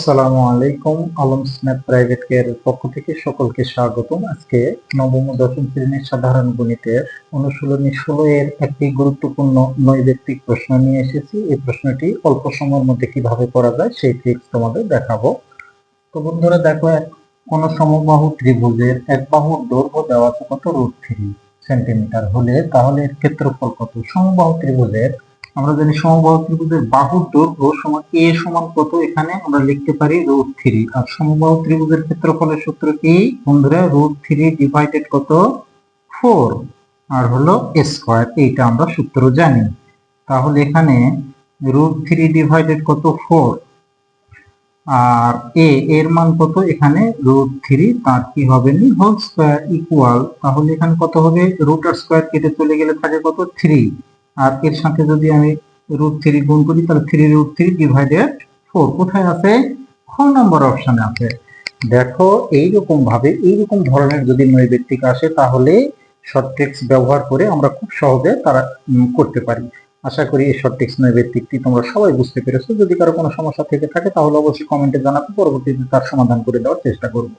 আসসালামু আলাইকুম। Alam snap private কেয়ারের পক্ষ থেকে সকলকে স্বাগতম। আজকে নবম ও দশম শ্রেণীর সাধারণ গণিতের অনুশীলনী 16 এর একটি গুরুত্বপূর্ণ নৈর্ব্যক্তিক প্রশ্ন নিয়ে এসেছি। এই প্রশ্নটি অল্প সময়ের মধ্যে কিভাবে করা যায় সেই ট্রিক্স তোমাদের দেখাবো। তো বন্ধুরা দেখো, কোন সমবাহু ত্রিভুজের এক বাহুর দৈর্ঘ্য দেওয়া আছে কত, √3 সেন্টিমিটার হলে তাহলে এর ক্ষেত্রফল কত। সমবাহু ত্রিভুজের আমরা জানি সমবাহু ত্রিভুজের বাহুর দৈর্ঘ্য সমান এ সমান কত, এখানে আমরা লিখতে পারি √3। আর সমবাহু ত্রিভুজের ক্ষেত্রফলের সূত্র কি বন্ধুরা, √3 ডিভাইডেড কত 4 আর হলো স্কয়ার, এইটা আমরা সূত্র জানি। তাহলে এখানে √3 ডিভাইডেড কত 4 আর এর মান কত, এখানে √3, তার কি হবে নি হোল স্কয়ার ইকুয়াল, তাহলে এখানে কত হবে, রুট আর স্কয়ার কেটে চলে গেলে থাকে কত 3, আর এর সাথে যদি আমি √3 গুণ করি তাহলে 3√3 ডিভাইডেড 4 কোথায় আছে, খ নম্বর অপশনে আছে। দেখো এইরকম ভাবে এইরকম ধরনের যদি নৈর্ব্যক্তিক আসে তাহলে শর্ট ট্রিক্স ব্যবহার করে আমরা খুব সহজে তারা করতে পারি। আশা করি এই শর্ট ট্রিক্স নৈর্ব্যক্তিকটি তোমরা সবাই বুঝতে পেরেছো। যদি কারো কোনো সমস্যা থেকে থাকে তাহলে অবশ্যই কমেন্টে জানাতে, পরবর্তীতে তার সমাধান করে দেওয়ার চেষ্টা করব।